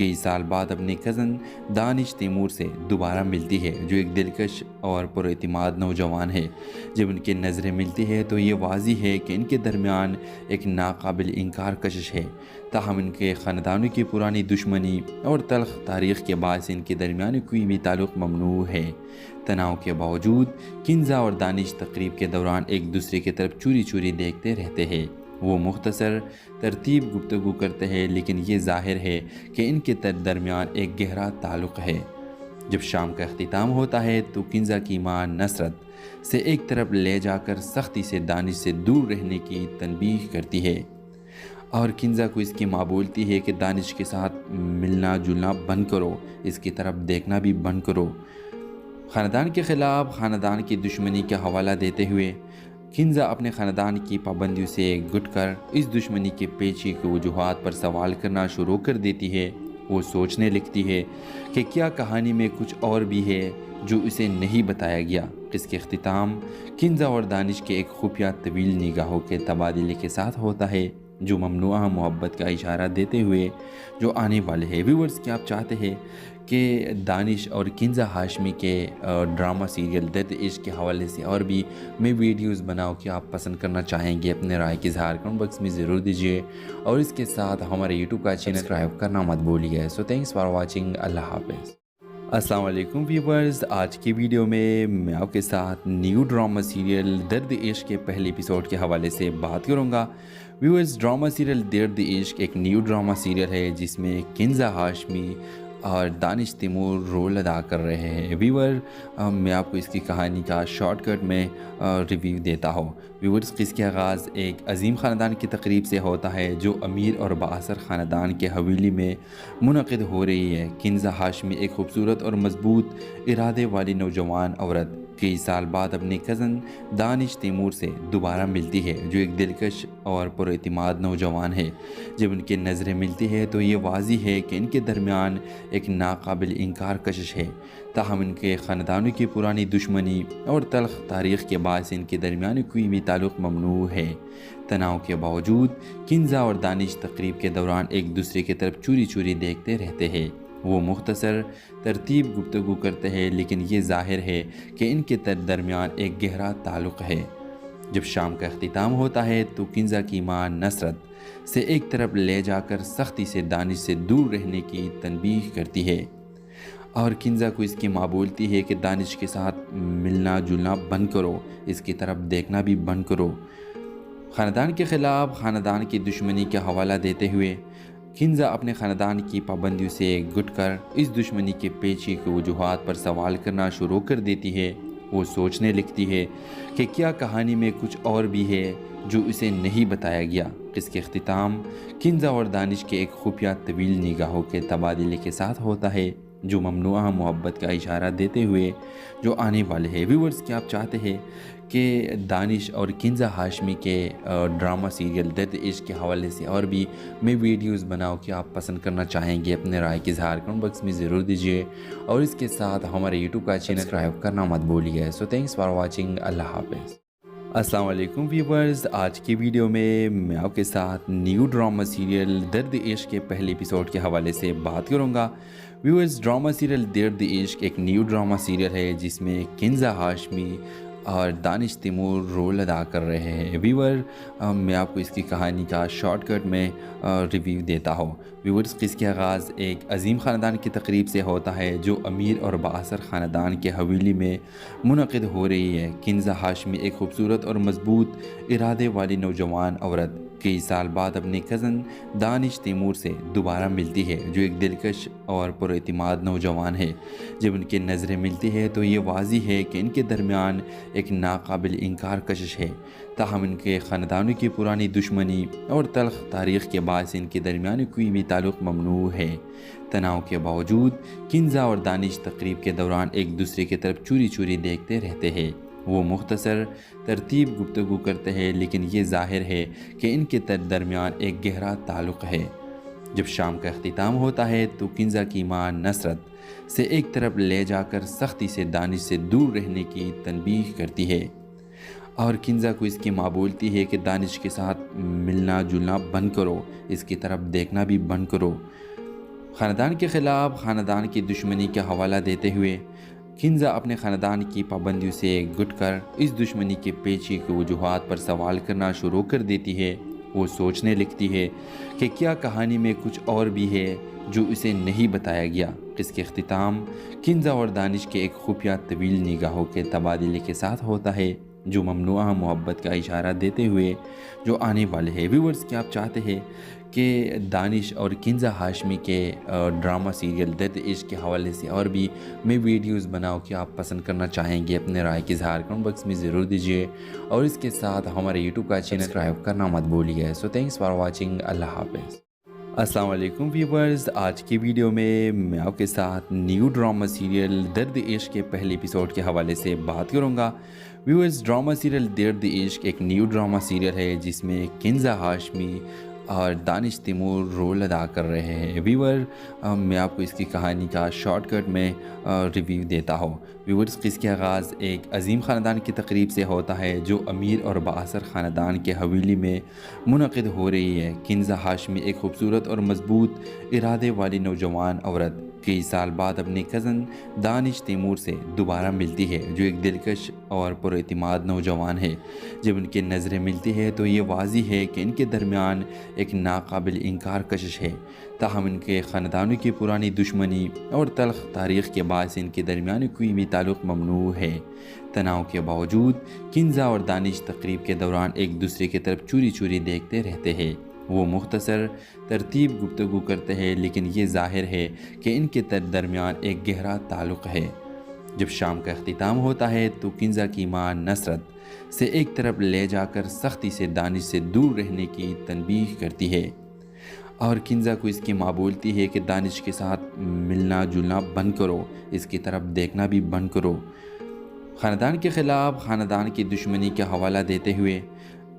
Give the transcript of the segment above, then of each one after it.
کئی سال بعد اپنے کزن دانش تیمور سے دوبارہ ملتی ہے، جو ایک دلکش اور پراعتماد نوجوان ہے۔ جب ان کی نظریں ملتی ہے تو یہ واضح ہے کہ ان کے درمیان ایک ناقابل انکار کشش ہے، تاہم ان کے خاندانوں کی پرانی دشمنی اور تلخ تاریخ کے باعث ان کے درمیان کوئی بھی تعلق ممنوع ہے۔ تناؤ کے باوجود کنزا اور دانش تقریب کے دوران ایک دوسرے کی طرف چوری چوری دیکھتے رہتے ہیں۔ وہ مختصر ترتیب گفتگو کرتے ہیں، لیکن یہ ظاہر ہے کہ ان کے درمیان ایک گہرا تعلق ہے۔ جب شام کا اختتام ہوتا ہے تو کنزا کی ماں نصرت سے ایک طرف لے جا کر سختی سے دانش سے دور رہنے کی تنبیہ کرتی ہے، اور کنزا کو اس کی ماں بولتی ہے کہ دانش کے ساتھ ملنا جلنا بند کرو، اس کی طرف دیکھنا بھی بند کرو۔ خاندان کے خلاف خاندان کی دشمنی کا حوالہ دیتے ہوئے کنزا اپنے خاندان کی پابندیوں سے گٹ کر اس دشمنی کے پیچھے کی وجوہات پر سوال کرنا شروع کر دیتی ہے۔ وہ سوچنے لگتی ہے کہ کیا کہانی میں کچھ اور بھی ہے جو اسے نہیں بتایا گیا۔ اس کے اختتام کنزا اور دانش کے ایک خفیہ طویل نگاہوں کے تبادلے کے ساتھ ہوتا ہے، جو ممنوعہ محبت کا اشارہ دیتے ہوئے جو آنے والے ہیں۔ ویورز، کیا آپ چاہتے ہیں کہ دانش اور کنزا ہاشمی کے ڈرامہ سیریل درد عشق کے حوالے سے اور بھی میں ویڈیوز بناؤں کہ آپ پسند کرنا چاہیں گے؟ اپنے رائے کی اظہار کمنٹ باکس میں ضرور دیجیے، اور اس کے ساتھ ہمارے یوٹیوب کا چینل سبسکرائب کرنا مت بھولیے۔ سو تھینکس فار واچنگ، اللہ حافظ۔ السلام علیکم ویورز، آج کی ویڈیو میں آپ کے ساتھ نیو ڈرامہ سیریل درد عشق کے پہلے ایپیسوڈ کے حوالے سے بات کروں گا۔ ویورز، ڈرامہ سیریل درد عشق ایک نیو ڈرامہ سیریل ہے جس میں کنزا ہاشمی اور دانش تیمور رول ادا کر رہے ہیں۔ ویور، میں آپ کو اس کی کہانی کا شارٹ کٹ میں ریویو دیتا ہوں۔ ویورز، اس کا آغاز ایک عظیم خاندان کی تقریب سے ہوتا ہے جو امیر اور بااثر خاندان کے حویلی میں منعقد ہو رہی ہے۔ کنزا ہاشمی ایک خوبصورت اور مضبوط ارادے والی نوجوان عورت کئی سال بعد اپنے کزن دانش تیمور سے دوبارہ ملتی ہے، جو ایک دلکش اور پراعتماد نوجوان ہے۔ جب ان کی نظریں ملتی ہے تو یہ واضح ہے کہ ان کے درمیان ایک ناقابل انکار کشش ہے، تاہم ان کے خاندانوں کی پرانی دشمنی اور تلخ تاریخ کے باعث ان کے درمیان کوئی بھی تعلق ممنوع ہے۔ تناؤ کے باوجود کنزا اور دانش تقریب کے دوران ایک دوسرے کی طرف چوری چوری دیکھتے رہتے ہیں۔ وہ مختصر ترتیب گفتگو کرتے ہیں، لیکن یہ ظاہر ہے کہ ان کے درمیان ایک گہرا تعلق ہے۔ جب شام کا اختتام ہوتا ہے تو کنزا کی ماں نصرت سے ایک طرف لے جا کر سختی سے دانش سے دور رہنے کی تنبیہ کرتی ہے، اور کنزا کو اس کی ماں بولتی ہے کہ دانش کے ساتھ ملنا جلنا بند کرو، اس کی طرف دیکھنا بھی بند کرو۔ خاندان کے خلاف خاندان کی دشمنی کا حوالہ دیتے ہوئے کنزا اپنے خاندان کی پابندیوں سے گٹ کر اس دشمنی کے پیچھے کی وجوہات پر سوال کرنا شروع کر دیتی ہے۔ وہ سوچنے لگتی ہے کہ کیا کہانی میں کچھ اور بھی ہے جو اسے نہیں بتایا گیا۔ اس کے اختتام کنزا اور دانش کے ایک خفیہ طویل نگاہوں کے تبادلے کے ساتھ ہوتا ہے، جو ممنوعہ محبت کا اشارہ دیتے ہوئے جو آنے والے ہیں۔ ویورز، کیا آپ چاہتے ہیں کہ دانش اور کنزا ہاشمی کے ڈرامہ سیریل درد عشق کے حوالے سے اور بھی میں ویڈیوز بناؤں کہ آپ پسند کرنا چاہیں گے؟ اپنے رائے کی اظہار کمنٹ باکس میں ضرور دیجیے، اور اس کے ساتھ ہمارے یوٹیوب کا چینل سبسکرائب کرنا مت بھولیے۔ سو تھینکس فار واچنگ، اللہ حافظ۔ السلام علیکم ویورز، آج کی ویڈیو میں آپ کے ساتھ نیو ڈرامہ سیریل درد عشق کے پہلے ایپیسوڈ کے حوالے سے بات کروں گا۔ ویورز، ڈرامہ سیریل درد عشق ایک نیو ڈرامہ سیریل ہے جس میں کنزا ہاشمی اور دانش تیمور رول ادا کر رہے ہیں۔ ویور، میں آپ کو اس کی کہانی کا شارٹ کٹ میں ریویو دیتا ہوں۔ ویورز، اس کا آغاز ایک عظیم خاندان کی تقریب سے ہوتا ہے جو امیر اور بااثر خاندان کے حویلی میں منعقد ہو رہی ہے۔ کنزا ہاشمی ایک خوبصورت اور مضبوط ارادے والی نوجوان عورت کئی سال بعد اپنے کزن دانش تیمور سے دوبارہ ملتی ہے، جو ایک دلکش اور پراعتماد نوجوان ہے۔ جب ان کی نظریں ملتی ہے تو یہ واضح ہے کہ ان کے درمیان ایک ناقابل انکار کشش ہے، تاہم ان کے خاندانوں کی پرانی دشمنی اور تلخ تاریخ کے باعث ان کے درمیان کوئی بھی تعلق ممنوع ہے۔ تناؤ کے باوجود کنزا اور دانش تقریب کے دوران ایک دوسرے کی طرف چوری چوری دیکھتے رہتے ہیں۔ وہ مختصر ترتیب گفتگو کرتے ہیں، لیکن یہ ظاہر ہے کہ ان کے درمیان ایک گہرا تعلق ہے۔ جب شام کا اختتام ہوتا ہے تو کنزا کی ماں نصرت سے ایک طرف لے جا کر سختی سے دانش سے دور رہنے کی تنبیہ کرتی ہے، اور کنزا کو اس کی ماں بولتی ہے کہ دانش کے ساتھ ملنا جلنا بند کرو، اس کی طرف دیکھنا بھی بند کرو۔ خاندان کے خلاف خاندان کی دشمنی کا حوالہ دیتے ہوئے کنزا اپنے خاندان کی پابندیوں سے گٹ کر اس دشمنی کے پیچھے کی وجوہات پر سوال کرنا شروع کر دیتی ہے۔ وہ سوچنے لگتی ہے کہ کیا کہانی میں کچھ اور بھی ہے جو اسے نہیں بتایا گیا۔ اس کے اختتام کنزا اور دانش کے ایک خفیہ طویل نگاہوں کے تبادلے کے ساتھ ہوتا ہے، جو ممنوعہ محبت کا اشارہ دیتے ہوئے جو آنے والے ہیں۔ ویورز، کیا آپ چاہتے ہیں کہ دانش اور کنزا ہاشمی کے ڈرامہ سیریل درد عشق کے حوالے سے اور بھی میں ویڈیوز بناؤں کہ آپ پسند کرنا چاہیں گے؟ اپنے رائے کی اظہار کمنٹ باکس میں ضرور دیجیے، اور اس کے ساتھ ہمارے یوٹیوب کا چینل سبسکرائب کرنا مت بھولیے۔ سو تھینکس فار واچنگ۔ اللہ حافظ۔ السلام علیکم ویورز، آج کی ویڈیو میں آپ کے ساتھ نیو ڈرامہ سیریل درد عشق کے پہلے ایپیسوڈ کے حوالے سے بات کروں گا۔ ویورز، ڈرامہ سیریل درد عشق ایک نیو ڈرامہ سیریل ہے جس میں کنزا ہاشمی اور دانش تیمور رول ادا کر رہے ہیں۔ ویور، میں آپ کو اس کی کہانی کا شارٹ کٹ میں ریویو دیتا ہوں۔ ویورز، اس کا آغاز ایک عظیم خاندان کی تقریب سے ہوتا ہے جو امیر اور بااثر خاندان کے حویلی میں منعقد ہو رہی ہے۔ کنزا ہاشمی ایک خوبصورت اور مضبوط ارادے والی نوجوان عورت کئی سال بعد اپنے کزن دانش تیمور سے دوبارہ ملتی ہے، جو ایک دلکش اور پر اعتماد نوجوان ہے۔ جب ان کی نظریں ملتی ہے تو یہ واضح ہے کہ ان کے درمیان ایک ناقابل انکار کشش ہے۔ تاہم ان کے خاندانوں کی پرانی دشمنی اور تلخ تاریخ کے باعث ان کے درمیان کوئی بھی تعلق ممنوع ہے۔ تناؤ کے باوجود کنزا اور دانش تقریب کے دوران ایک دوسرے کی طرف چوری چوری دیکھتے رہتے ہیں۔ وہ مختصر ترتیب گفتگو کرتے ہیں، لیکن یہ ظاہر ہے کہ ان کے درمیان ایک گہرا تعلق ہے۔ جب شام کا اختتام ہوتا ہے تو کنزا کی ماں نصرت سے ایک طرف لے جا کر سختی سے دانش سے دور رہنے کی تنبیہ کرتی ہے، اور کنزا کو اس کی ماں بولتی ہے کہ دانش کے ساتھ ملنا جلنا بند کرو، اس کی طرف دیکھنا بھی بند کرو۔ خاندان کے خلاف خاندان کی دشمنی کا حوالہ دیتے ہوئے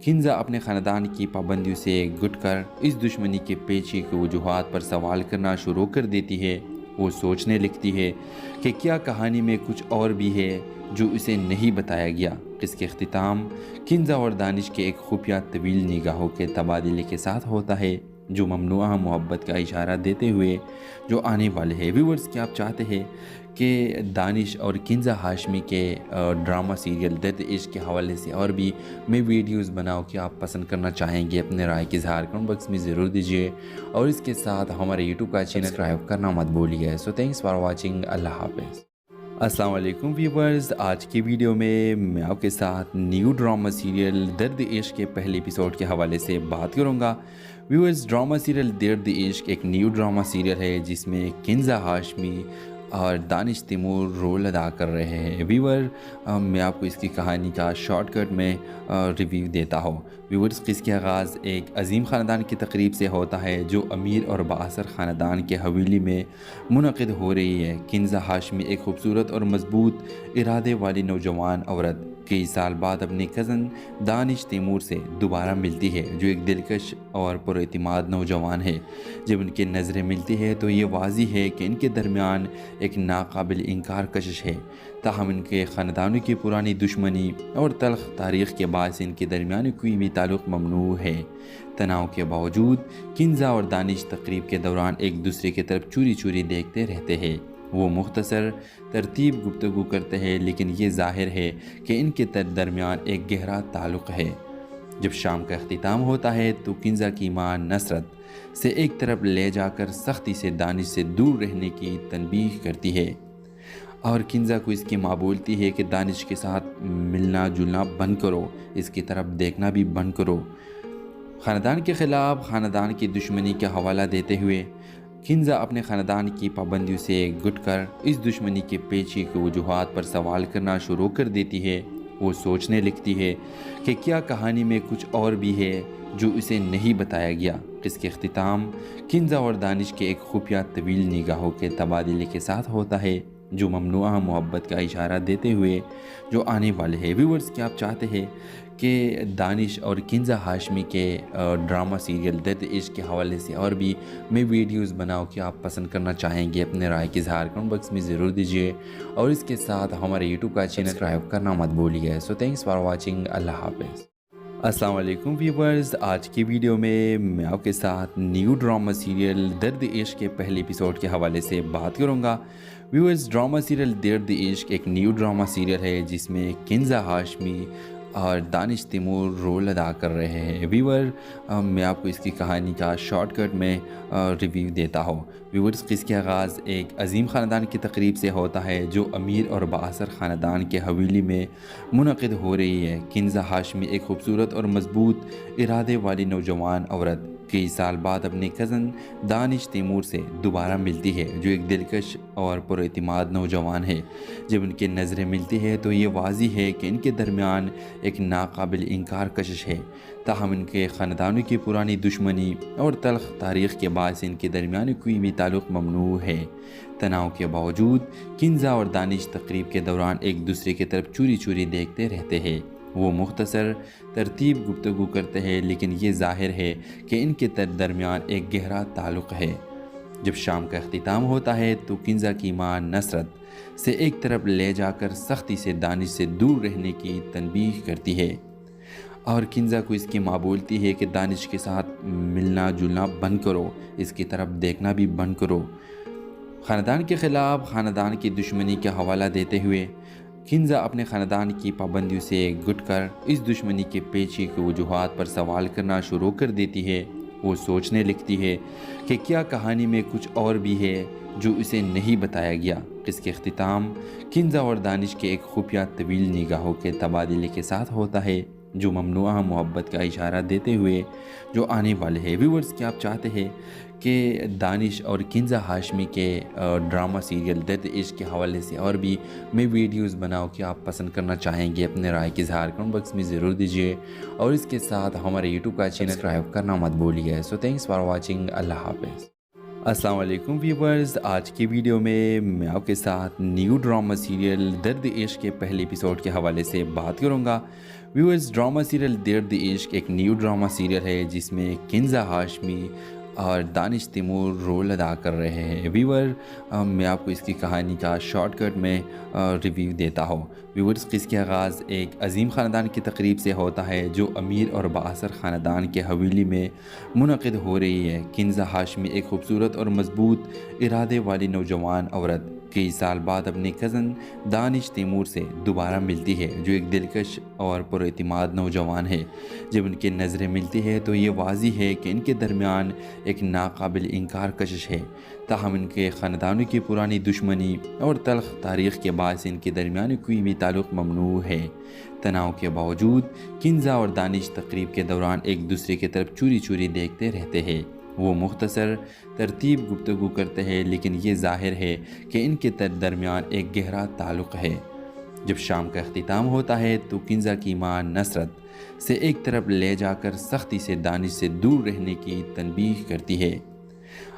کنزا اپنے خاندان کی پابندیوں سے گٹ کر اس دشمنی کے پیچھے کی وجوہات پر سوال کرنا شروع کر دیتی ہے۔ وہ سوچنے لگتی ہے کہ کیا کہانی میں کچھ اور بھی ہے جو اسے نہیں بتایا گیا۔ اس کے اختتام کنزا اور دانش کے ایک خفیہ طویل نگاہوں کے تبادلے کے ساتھ ہوتا ہے، جو ممنوعہ محبت کا اشارہ دیتے ہوئے جو آنے والے ہیں۔ ویورز، کیا آپ چاہتے ہیں کہ دانش اور کنزا ہاشمی کے ڈرامہ سیریل درد عشق کے حوالے سے اور بھی میں ویڈیوز بناؤں کہ آپ پسند کرنا چاہیں گے؟ اپنے رائے کی اظہار کمنٹ باکس میں ضرور دیجیے، اور اس کے ساتھ ہمارے یوٹیوب کا چینل سبسکرائب کرنا مت بھولیے۔ سو تھینکس فار واچنگ۔ اللہ حافظ۔ السلام علیکم ویورز، آج کی ویڈیو میں آپ کے ساتھ نیو ڈرامہ سیریل درد عشق کے پہلے ایپیسوڈ کے حوالے سے بات کروں گا۔ ویورز، ڈرامہ سیریل درد عشق ایک نیو ڈرامہ سیریل ہے جس میں کنزا ہاشمی اور دانش تیمور رول ادا کر رہے ہیں۔ ویور، میں آپ کو اس کی کہانی کا شارٹ کٹ میں ریویو دیتا ہوں۔ ویورز، اس کا آغاز ایک عظیم خاندان کی تقریب سے ہوتا ہے جو امیر اور بااثر خاندان کے حویلی میں منعقد ہو رہی ہے۔ کنزا ہاشمی ایک خوبصورت اور مضبوط ارادے والی نوجوان عورت کئی سال بعد اپنے کزن دانش تیمور سے دوبارہ ملتی ہے، جو ایک دلکش اور پر اعتماد نوجوان ہے۔ جب ان کی نظریں ملتی ہے تو یہ واضح ہے کہ ان کے درمیان ایک ناقابل انکار کشش ہے۔ تاہم ان کے خاندانوں کی پرانی دشمنی اور تلخ تاریخ کے باعث ان کے درمیان کوئی بھی تعلق ممنوع ہے۔ تناؤ کے باوجود کنزا اور دانش تقریب کے دوران ایک دوسرے کی طرف چوری چوری دیکھتے رہتے ہیں۔ وہ مختصر ترتیب گفتگو کرتے ہیں، لیکن یہ ظاہر ہے کہ ان کے درمیان ایک گہرا تعلق ہے۔ جب شام کا اختتام ہوتا ہے تو کنزا کی ماں نصرت سے ایک طرف لے جا کر سختی سے دانش سے دور رہنے کی تنبیہ کرتی ہے، اور کنزا کو اس کی ماں بولتی ہے کہ دانش کے ساتھ ملنا جلنا بند کرو، اس کی طرف دیکھنا بھی بند کرو۔ خاندان کے خلاف خاندان کی دشمنی کا حوالہ دیتے ہوئے کنزا اپنے خاندان کی پابندیوں سے گٹ کر اس دشمنی کے پیچھے کی وجوہات پر سوال کرنا شروع کر دیتی ہے۔ وہ سوچنے لگتی ہے کہ کیا کہانی میں کچھ اور بھی ہے جو اسے نہیں بتایا گیا۔ اس کے اختتام کنزا اور دانش کے ایک خفیہ طویل نگاہوں کے تبادلے کے ساتھ ہوتا ہے، جو ممنوعہ محبت کا اشارہ دیتے ہوئے جو آنے والے ہیں۔ ویورز، کیا آپ چاہتے ہیں کہ دانش اور کنزا ہاشمی کے ڈرامہ سیریل درد عشق کے حوالے سے اور بھی میں ویڈیوز بناؤں کہ آپ پسند کرنا چاہیں گے؟ اپنے رائے کی اظہار کمنٹ باکس میں ضرور دیجیے، اور اس کے ساتھ ہمارے یوٹیوب کا چینل سبسکرائب کرنا مت بھولیے۔ سو تھینکس فار واچنگ۔ اللہ حافظ۔ السلام علیکم ویورز، آج کی ویڈیو میں آپ کے ساتھ نیو ڈرامہ سیریل درد عشق کے پہلے ایپیسوڈ کے حوالے سے بات کروں گا۔ ویورز، ڈرامہ سیریل درد عشق ایک نیو ڈرامہ سیریل ہے جس میں کنزا ہاشمی اور دانش تیمور رول ادا کر رہے ہیں۔ ویور، میں آپ کو اس کی کہانی کا شارٹ کٹ میں ریویو دیتا ہوں۔ ویورز، اس کا آغاز ایک عظیم خاندان کی تقریب سے ہوتا ہے جو امیر اور بااثر خاندان کے حویلی میں منعقد ہو رہی ہے۔ کنزا ہاشمی ایک خوبصورت اور مضبوط ارادے والی نوجوان عورت کئی سال بعد اپنے کزن دانش تیمور سے دوبارہ ملتی ہے، جو ایک دلکش اور پراعتماد نوجوان ہے۔ جب ان کی نظریں ملتی ہے تو یہ واضح ہے کہ ان کے درمیان ایک ناقابل انکار کشش ہے۔ تاہم ان کے خاندانوں کی پرانی دشمنی اور تلخ تاریخ کے باعث ان کے درمیان کوئی بھی تعلق ممنوع ہے۔ تناؤ کے باوجود کنزا اور دانش تقریب کے دوران ایک دوسرے کی طرف چوری چوری دیکھتے رہتے ہیں۔ وہ مختصر ترتیب گفتگو کرتے ہیں، لیکن یہ ظاہر ہے کہ ان کے درمیان ایک گہرا تعلق ہے۔ جب شام کا اختتام ہوتا ہے تو کنزا کی ماں نصرت سے ایک طرف لے جا کر سختی سے دانش سے دور رہنے کی تنبیہ کرتی ہے، اور کنزا کو اس کی ماں بولتی ہے کہ دانش کے ساتھ ملنا جلنا بند کرو، اس کی طرف دیکھنا بھی بند کرو۔ خاندان کے خلاف خاندان کی دشمنی کا حوالہ دیتے ہوئے کنزا اپنے خاندان کی پابندیوں سے گٹ کر اس دشمنی کے پیچھے کی وجوہات پر سوال کرنا شروع کر دیتی ہے۔ وہ سوچنے لگتی ہے کہ کیا کہانی میں کچھ اور بھی ہے جو اسے نہیں بتایا گیا۔ اس کے اختتام کنزا اور دانش کے ایک خفیہ طویل نگاہوں کے تبادلے کے ساتھ ہوتا ہے، جو ممنوعہ محبت کا اشارہ دیتے ہوئے جو آنے والے ہیں۔ ویورز، کیا آپ چاہتے ہیں کہ دانش اور کنزا ہاشمی کے ڈرامہ سیریل درد عشق کے حوالے سے اور بھی میں ویڈیوز بناؤں کہ آپ پسند کرنا چاہیں گے؟ اپنے رائے کی اظہار کمنٹ باکس میں ضرور دیجیے، اور اس کے ساتھ ہمارے یوٹیوب کا چینل سبسکرائب کرنا مت بھولیے۔ سو تھینکس فار واچنگ، اللہ حافظ۔ السلام علیکم ویورز، آج کی ویڈیو میں آپ کے ساتھ نیو ڈرامہ سیریل درد عشق کے پہلے ایپیسوڈ کے حوالے سے بات کروں گا۔ ویورز، ڈرامہ سیریل درد عشق ایک نیو ڈرامہ سیریل ہے جس میں کنزا ہاشمی اور دانش تیمور رول ادا کر رہے ہیں۔ ویور، میں آپ کو اس کی کہانی کا شارٹ کٹ میں ریویو دیتا ہوں۔ ویورز، اس کا آغاز ایک عظیم خاندان کی تقریب سے ہوتا ہے جو امیر اور بااثر خاندان کے حویلی میں منعقد ہو رہی ہے۔ کنزا ہاشمی ایک خوبصورت اور مضبوط ارادے والی نوجوان عورت کئی سال بعد اپنے کزن دانش تیمور سے دوبارہ ملتی ہے، جو ایک دلکش اور پراعتماد نوجوان ہے۔ جب ان کی نظریں ملتی ہے تو یہ واضح ہے کہ ان کے درمیان ایک ناقابل انکار کشش ہے۔ تاہم ان کے خاندانوں کی پرانی دشمنی اور تلخ تاریخ کے باعث ان کے درمیان کوئی بھی تعلق ممنوع ہے۔ تناؤ کے باوجود کنزا اور دانش تقریب کے دوران ایک دوسرے کی طرف چوری چوری دیکھتے رہتے ہیں۔ وہ مختصر ترتیب گفتگو کرتے ہیں، لیکن یہ ظاہر ہے کہ ان کے درمیان ایک گہرا تعلق ہے۔ جب شام کا اختتام ہوتا ہے تو کنزا کی ماں نصرت سے ایک طرف لے جا کر سختی سے دانش سے دور رہنے کی تنبیہ کرتی ہے،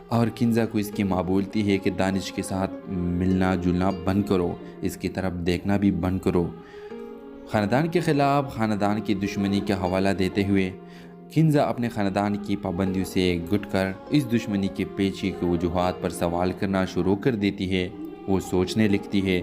اور کنزا کو اس کی ماں بولتی ہے کہ دانش کے ساتھ ملنا جلنا بند کرو، اس کی طرف دیکھنا بھی بند کرو۔ خاندان کے خلاف خاندان کی دشمنی کا حوالہ دیتے ہوئے کنزا اپنے خاندان کی پابندیوں سے گٹ کر اس دشمنی کے پیچھے کی وجوہات پر سوال کرنا شروع کر دیتی ہے۔ وہ سوچنے لگتی ہے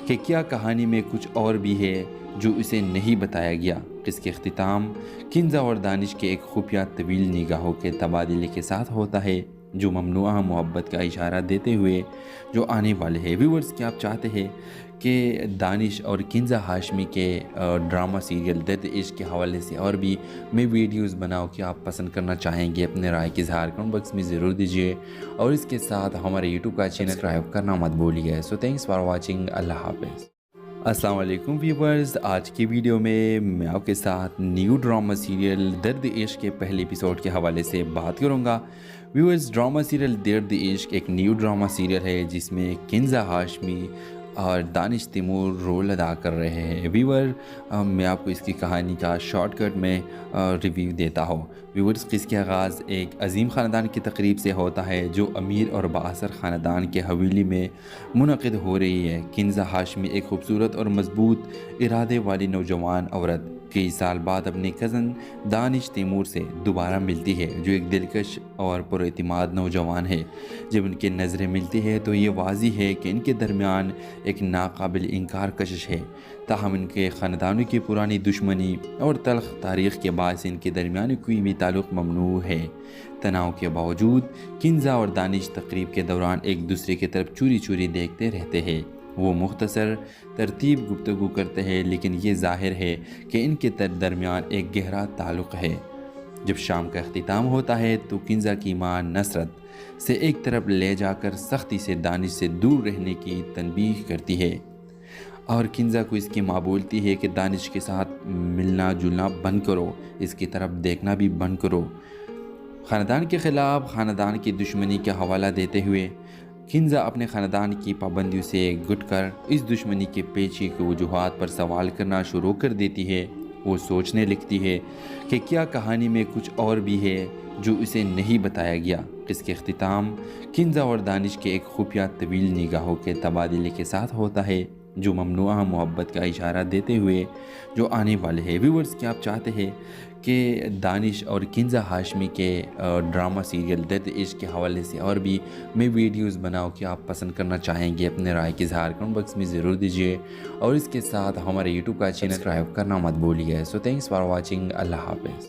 کہ کیا کہانی میں کچھ اور بھی ہے جو اسے نہیں بتایا گیا۔ اس کے اختتام کنزا اور دانش کے ایک خفیہ طویل نگاہوں کے تبادلے کے ساتھ ہوتا ہے، جو ممنوعہ محبت کا اشارہ دیتے ہوئے جو آنے والے ہیں۔ ویورز، کیا آپ چاہتے ہیں کہ دانش اور کنزا ہاشمی کے ڈرامہ سیریل درد عشق کے حوالے سے اور بھی میں ویڈیوز بناؤں کہ آپ پسند کرنا چاہیں گے؟ اپنے رائے کی اظہار کمنٹ باکس میں ضرور دیجیے، اور اس کے ساتھ ہمارے یوٹیوب کا چینل سبسکرائب کرنا مت بھولیے۔ سو تھینکس فار واچنگ، اللہ حافظ۔ السلام علیکم ویورز، آج کی ویڈیو میں آپ کے ساتھ نیو ڈرامہ سیریل درد عشق کے پہلے ایپیسوڈ کے حوالے سے بات کروں گا۔ ویورز، ڈرامہ سیریل درد عشق ایک نیو ڈرامہ سیریل ہے جس میں کنزا ہاشمی اور دانش تیمور رول ادا کر رہے ہیں۔ ویور، میں آپ کو اس کی کہانی کا شارٹ کٹ میں ریویو دیتا ہوں۔ ویورز، اس کا آغاز ایک عظیم خاندان کی تقریب سے ہوتا ہے جو امیر اور بااثر خاندان کے حویلی میں منعقد ہو رہی ہے۔ کنزا ہاشمی ایک خوبصورت اور مضبوط ارادے والی نوجوان عورت کئی سال بعد اپنے کزن دانش تیمور سے دوبارہ ملتی ہے، جو ایک دلکش اور پراعتماد نوجوان ہے۔ جب ان کی نظریں ملتی ہے تو یہ واضح ہے کہ ان کے درمیان ایک ناقابل انکار کشش ہے، تاہم ان کے خاندانوں کی پرانی دشمنی اور تلخ تاریخ کے باعث ان کے درمیان کوئی بھی تعلق ممنوع ہے۔ تناؤ کے باوجود کنزا اور دانش تقریب کے دوران ایک دوسرے کی طرف چوری چوری دیکھتے رہتے ہیں۔ وہ مختصر ترتیب گفتگو کرتے ہیں، لیکن یہ ظاہر ہے کہ ان کے درمیان ایک گہرا تعلق ہے۔ جب شام کا اختتام ہوتا ہے تو کنزا کی ماں نصرت سے ایک طرف لے جا کر سختی سے دانش سے دور رہنے کی تنبیہ کرتی ہے، اور کنزا کو اس کی ماں بولتی ہے کہ دانش کے ساتھ ملنا جلنا بند کرو، اس کی طرف دیکھنا بھی بند کرو۔ خاندان کے خلاف خاندان کی دشمنی کا حوالہ دیتے ہوئے کنزا اپنے خاندان کی پابندیوں سے گٹ کر اس دشمنی کے پیچھے کی وجوہات پر سوال کرنا شروع کر دیتی ہے۔ وہ سوچنے لگتی ہے کہ کیا کہانی میں کچھ اور بھی ہے جو اسے نہیں بتایا گیا۔ اس کے اختتام کنزا اور دانش کے ایک خفیہ طویل نگاہوں کے تبادلے کے ساتھ ہوتا ہے، جو ممنوعہ محبت کا اشارہ دیتے ہوئے جو آنے والے ہیں۔ ویورز، کیا آپ چاہتے ہیں کہ دانش اور کنزا ہاشمی کے ڈرامہ سیریل درد عشق کے حوالے سے اور بھی میں ویڈیوز بناؤں کہ آپ پسند کرنا چاہیں گے؟ اپنے رائے کی اظہار کمنٹ باکس میں ضرور دیجیے، اور اس کے ساتھ ہمارے یوٹیوب کا چینل سبسکرائب کرنا مت بھولیے۔ سو تھینکس فار واچنگ، اللہ حافظ۔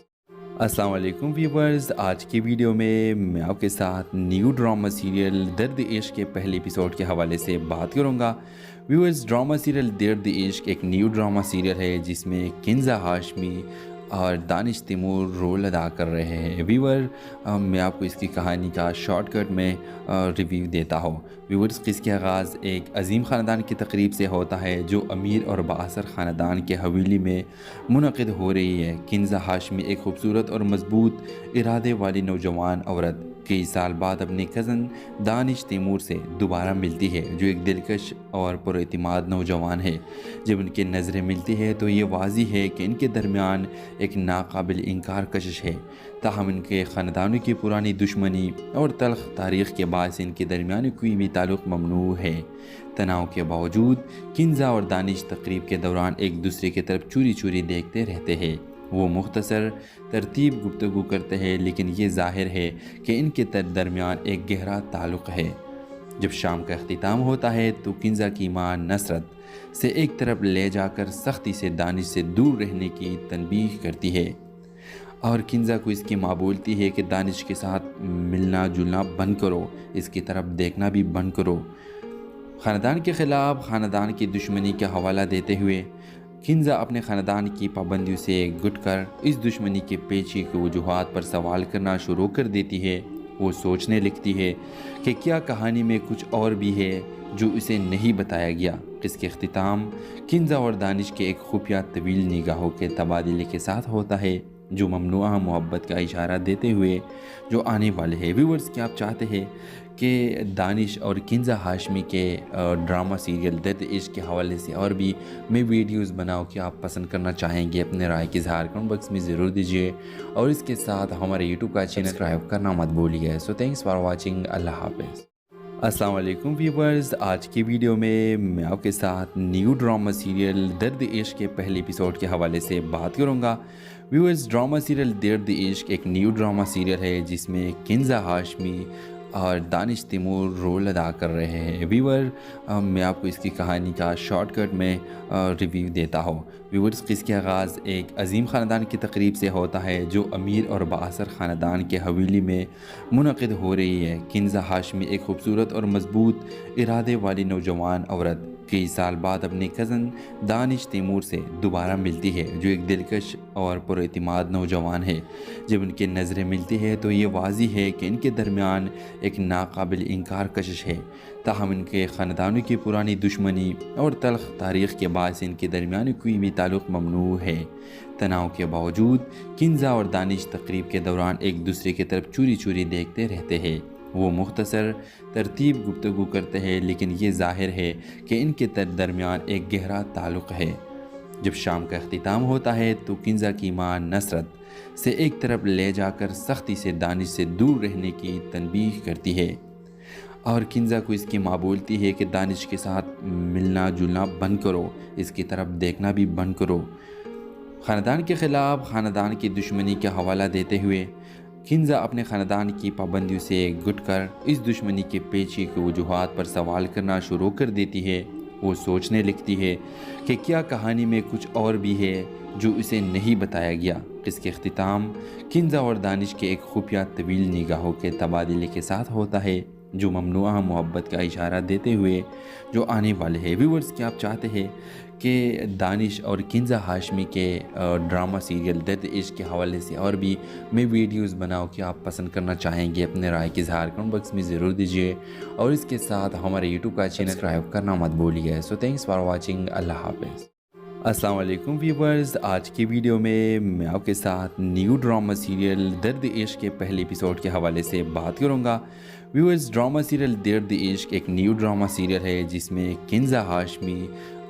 السلام علیکم ویورز، آج کی ویڈیو میں آپ کے ساتھ نیو ڈرامہ سیریل درد عشق کے پہلے ایپیسوڈ کے حوالے سے بات کروں گا۔ ویورز، ڈرامہ سیریل درد عشق ایک نیو ڈرامہ سیریل ہے جس میں کنزا ہاشمی اور دانش تیمور رول ادا کر رہے ہیں۔ ویور، میں آپ کو اس کی کہانی کا شارٹ کٹ میں ریویو دیتا ہوں۔ ویورز، اس کا آغاز ایک عظیم خاندان کی تقریب سے ہوتا ہے جو امیر اور بااثر خاندان کے حویلی میں منعقد ہو رہی ہے۔ کنزا ہاشمی ایک خوبصورت اور مضبوط ارادے والی نوجوان عورت کئی سال بعد اپنے کزن دانش تیمور سے دوبارہ ملتی ہے، جو ایک دلکش اور پراعتماد نوجوان ہے۔ جب ان کی نظریں ملتی ہے تو یہ واضح ہے کہ ان کے درمیان ایک ناقابل انکار کشش ہے، تاہم ان کے خاندانوں کی پرانی دشمنی اور تلخ تاریخ کے باعث ان کے درمیان کوئی بھی تعلق ممنوع ہے۔ تناؤ کے باوجود کنزا اور دانش تقریب کے دوران ایک دوسرے کی طرف چوری چوری دیکھتے رہتے ہیں۔ وہ مختصر ترتیب گفتگو کرتے ہیں، لیکن یہ ظاہر ہے کہ ان کے درمیان ایک گہرا تعلق ہے۔ جب شام کا اختتام ہوتا ہے تو کنزا کی ماں نصرت سے ایک طرف لے جا کر سختی سے دانش سے دور رہنے کی تنبیہ کرتی ہے، اور کنزا کو اس کی ماں بولتی ہے کہ دانش کے ساتھ ملنا جلنا بند کرو، اس کی طرف دیکھنا بھی بند کرو۔ خاندان کے خلاف خاندان کی دشمنی کا حوالہ دیتے ہوئے کنزا اپنے خاندان کی پابندیوں سے گٹ کر اس دشمنی کے پیچھے کی وجوہات پر سوال کرنا شروع کر دیتی ہے۔ وہ سوچنے لگتی ہے کہ کیا کہانی میں کچھ اور بھی ہے جو اسے نہیں بتایا گیا۔ اس کے اختتام کنزا اور دانش کے ایک خفیہ طویل نگاہوں کے تبادلے کے ساتھ ہوتا ہے، جو ممنوعہ محبت کا اشارہ دیتے ہوئے جو آنے والے ہیں۔ ویورز، کیا آپ چاہتے ہیں کہ دانش اور کنزا ہاشمی کے ڈرامہ سیریل درد عشق کے حوالے سے اور بھی میں ویڈیوز بناؤں کہ آپ پسند کرنا چاہیں گے؟ اپنے رائے کی اظہار کمنٹ باکس میں ضرور دیجیے، اور اس کے ساتھ ہمارے یوٹیوب کا چینل سبسکرائب کرنا مت بھولیے۔ سو تھینکس فار واچنگ، اللہ حافظ۔ السلام علیکم ویورز، آج کی ویڈیو میں آپ کے ساتھ نیو ڈرامہ سیریل درد عشق کے پہلے ایپیسوڈ کے حوالے سے بات کروں گا۔ ویورز، ڈرامہ سیریل درد عشق ایک نیو ڈرامہ سیریل ہے جس میں کنزا ہاشمی اور دانش تیمور رول ادا کر رہے ہیں۔ ویور، میں آپ کو اس کی کہانی کا شارٹ کٹ میں ریویو دیتا ہوں۔ ویورز، اس کا آغاز ایک عظیم خاندان کی تقریب سے ہوتا ہے جو امیر اور بااثر خاندان کے حویلی میں منعقد ہو رہی ہے۔ کنزا ہاشمی ایک خوبصورت اور مضبوط ارادے والی نوجوان عورت کئی سال بعد اپنے کزن دانش تیمور سے دوبارہ ملتی ہے، جو ایک دلکش اور پراعتماد نوجوان ہے۔ جب ان کی نظریں ملتی ہے تو یہ واضح ہے کہ ان کے درمیان ایک ناقابل انکار کشش ہے، تاہم ان کے خاندانوں کی پرانی دشمنی اور تلخ تاریخ کے باعث ان کے درمیان کوئی بھی تعلق ممنوع ہے۔ تناؤ کے باوجود کنزا اور دانش تقریب کے دوران ایک دوسرے کی طرف چوری چوری دیکھتے رہتے ہیں۔ وہ مختصر ترتیب گفتگو کرتے ہیں، لیکن یہ ظاہر ہے کہ ان کے درمیان ایک گہرا تعلق ہے۔ جب شام کا اختتام ہوتا ہے تو کنزا کی ماں نصرت سے ایک طرف لے جا کر سختی سے دانش سے دور رہنے کی تنبیہ کرتی ہے، اور کنزا کو اس کی ماں بولتی ہے کہ دانش کے ساتھ ملنا جلنا بند کرو، اس کی طرف دیکھنا بھی بند کرو۔ خاندان کے خلاف خاندان کی دشمنی کا حوالہ دیتے ہوئے کنزا اپنے خاندان کی پابندیوں سے گٹ کر اس دشمنی کے پیچھے کی وجوہات پر سوال کرنا شروع کر دیتی ہے۔ وہ سوچنے لگتی ہے کہ کیا کہانی میں کچھ اور بھی ہے جو اسے نہیں بتایا گیا۔ اس کے اختتام کنزا اور دانش کے ایک خفیہ طویل نگاہوں کے تبادلے کے ساتھ ہوتا ہے، جو ممنوعہ محبت کا اشارہ دیتے ہوئے جو آنے والے ہیں۔ ویورز، کیا آپ چاہتے ہیں کہ دانش اور کنزا ہاشمی کے ڈرامہ سیریل درد عشق کے حوالے سے اور بھی میں ویڈیوز بناؤں کہ آپ پسند کرنا چاہیں گے؟ اپنے رائے کی اظہار کمنٹ باکس میں ضرور دیجیے، اور اس کے ساتھ ہمارے یوٹیوب کا چینل سبسکرائب کرنا مت بھولیے۔ سو تھینکس فار واچنگ۔ اللہ حافظ۔ السلام علیکم ویورز، آج کی ویڈیو میں آپ کے ساتھ نیو ڈرامہ سیریل درد عشق کے پہلے ایپیسوڈ کے حوالے سے بات کروں گا۔ ویورز، ڈرامہ سیریل درد عشق ایک نیو ڈرامہ سیریل ہے جس میں کنزا ہاشمی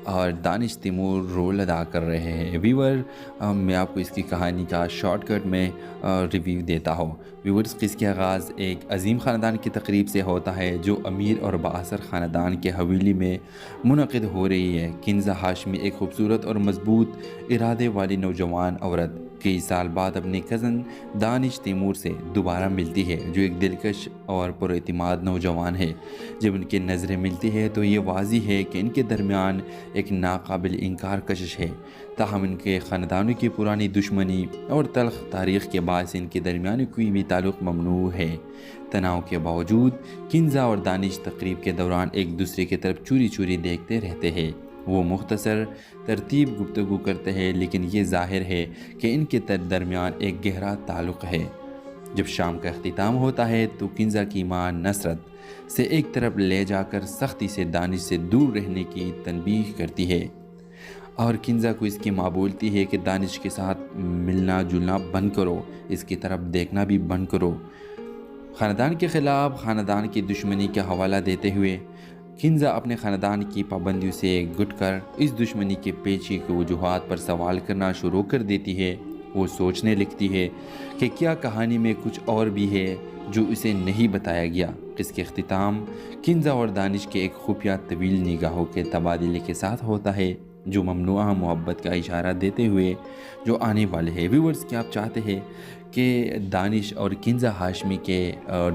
اور دانش تیمور رول ادا کر رہے ہیں۔ ویور، میں آپ کو اس کی کہانی کا شارٹ کٹ میں ریویو دیتا ہوں۔ ویورز، اس کا آغاز ایک عظیم خاندان کی تقریب سے ہوتا ہے جو امیر اور بااثر خاندان کے حویلی میں منعقد ہو رہی ہے۔ کنزا ہاشمی ایک خوبصورت اور مضبوط ارادے والی نوجوان عورت کئی سال بعد اپنے کزن دانش تیمور سے دوبارہ ملتی ہے، جو ایک دلکش اور پراعتماد نوجوان ہے۔ جب ان کی نظریں ملتی ہے تو یہ واضح ہے کہ ان کے درمیان ایک ناقابل انکار کشش ہے، تاہم ان کے خاندانوں کی پرانی دشمنی اور تلخ تاریخ کے باعث ان کے درمیان کوئی بھی تعلق ممنوع ہے۔ تناؤ کے باوجود کنزا اور دانش تقریب کے دوران ایک دوسرے کی طرف چوری چوری دیکھتے رہتے ہیں۔ وہ مختصر ترتیب گفتگو کرتے ہیں، لیکن یہ ظاہر ہے کہ ان کے درمیان ایک گہرا تعلق ہے۔ جب شام کا اختتام ہوتا ہے تو کنزا کی ماں نصرت سے ایک طرف لے جا کر سختی سے دانش سے دور رہنے کی تنبیہ کرتی ہے، اور کنزا کو اس کی ماں بولتی ہے کہ دانش کے ساتھ ملنا جلنا بند کرو، اس کی طرف دیکھنا بھی بند کرو۔ خاندان کے خلاف خاندان کی دشمنی کا حوالہ دیتے ہوئے کنزا اپنے خاندان کی پابندیوں سے گٹ کر اس دشمنی کے پیچھے کی وجوہات پر سوال کرنا شروع کر دیتی ہے۔ وہ سوچنے لگتی ہے کہ کیا کہانی میں کچھ اور بھی ہے جو اسے نہیں بتایا گیا۔ اس کے اختتام کنزا اور دانش کے ایک خفیہ طویل نگاہوں کے تبادلے کے ساتھ ہوتا ہے، جو ممنوعہ محبت کا اشارہ دیتے ہوئے جو آنے والے ہیں۔ ویورز، کیا آپ چاہتے ہیں کہ دانش اور کنزا ہاشمی کے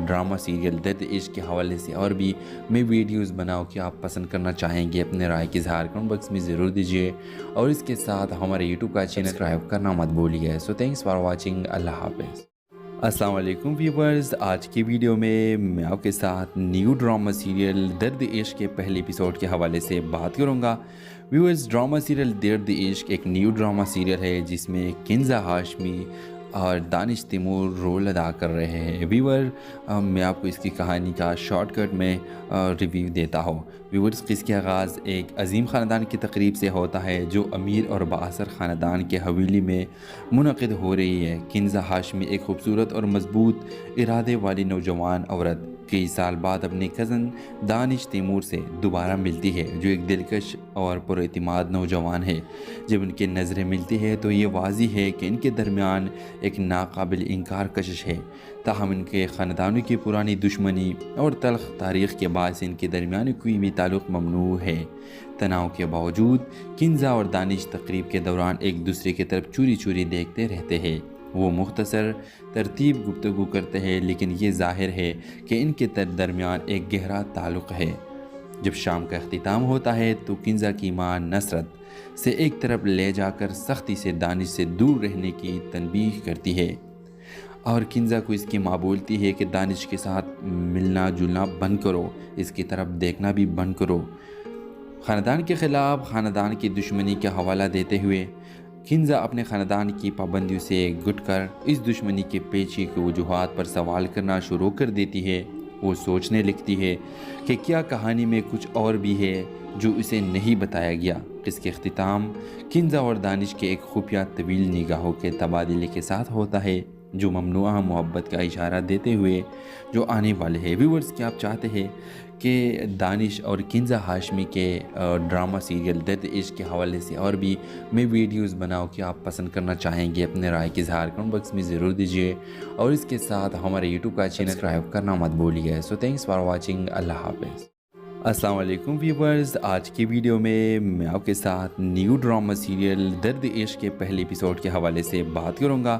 ڈرامہ سیریل درد عشق کے حوالے سے اور بھی میں ویڈیوز بناؤں کہ آپ پسند کرنا چاہیں گے؟ اپنے رائے کی اظہار کمنٹ باکس میں ضرور دیجیے، اور اس کے ساتھ ہمارے یوٹیوب کا چینل سبسکرائب کرنا مت بھولیے۔ سو تھینکس فار واچنگ۔ اللہ حافظ۔ السلام علیکم ویورز، آج کی ویڈیو میں آپ کے ساتھ نیو ڈرامہ سیریل درد عشق کے پہلے ایپیسوڈ کے حوالے سے بات کروں گا۔ ویورز، ڈرامہ سیریل درد عشق ایک نیو ڈرامہ سیریل ہے جس میں کنزا ہاشمی اور دانش تیمور رول ادا کر رہے ہیں۔ ویور، میں آپ کو اس کی کہانی کا شارٹ کٹ میں ریویو دیتا ہوں۔ ویورز، اس کا آغاز ایک عظیم خاندان کی تقریب سے ہوتا ہے جو امیر اور بااثر خاندان کے حویلی میں منعقد ہو رہی ہے۔ کنزا ہاشمی ایک خوبصورت اور مضبوط ارادے والی نوجوان عورت کئی سال بعد اپنے کزن دانش تیمور سے دوبارہ ملتی ہے، جو ایک دلکش اور پراعتماد نوجوان ہے۔ جب ان کی نظریں ملتی ہے تو یہ واضح ہے کہ ان کے درمیان ایک ناقابل انکار کشش ہے، تاہم ان کے خاندانوں کی پرانی دشمنی اور تلخ تاریخ کے باعث ان کے درمیان کوئی بھی تعلق ممنوع ہے۔ تناؤ کے باوجود کنزا اور دانش تقریب کے دوران ایک دوسرے کی طرف چوری چوری دیکھتے رہتے ہیں۔ وہ مختصر ترتیب گفتگو کرتے ہیں، لیکن یہ ظاہر ہے کہ ان کے درمیان ایک گہرا تعلق ہے۔ جب شام کا اختتام ہوتا ہے تو کنزا کی ماں نصرت سے ایک طرف لے جا کر سختی سے دانش سے دور رہنے کی تنبیہ کرتی ہے، اور کنزا کو اس کی ماں بولتی ہے کہ دانش کے ساتھ ملنا جلنا بند کرو، اس کی طرف دیکھنا بھی بند کرو۔ خاندان کے خلاف خاندان کی دشمنی کا حوالہ دیتے ہوئے کنزا اپنے خاندان کی پابندیوں سے گٹ کر اس دشمنی کے پیچھے کی وجوہات پر سوال کرنا شروع کر دیتی ہے۔ وہ سوچنے لگتی ہے کہ کیا کہانی میں کچھ اور بھی ہے جو اسے نہیں بتایا گیا۔ اس کے اختتام کنزا اور دانش کے ایک خفیہ طویل نگاہوں کے تبادلے کے ساتھ ہوتا ہے، جو ممنوعہ محبت کا اشارہ دیتے ہوئے جو آنے والے ہیں۔ ویورز، کیا آپ چاہتے ہیں کہ دانش اور کنزا ہاشمی کے ڈرامہ سیریل درد عشق کے حوالے سے اور بھی میں ویڈیوز بناؤں کہ آپ پسند کرنا چاہیں گے؟ اپنے رائے کی اظہار کمنٹ باکس میں ضرور دیجیے، اور اس کے ساتھ ہمارے یوٹیوب کا چینل سبسکرائب کرنا مت بھولیے۔ سو تھینکس فار واچنگ۔ اللہ حافظ۔ السلام علیکم ویورز، آج کی ویڈیو میں آپ کے ساتھ نیو ڈرامہ سیریل درد عشق کے پہلے ایپیسوڈ کے حوالے سے بات کروں گا۔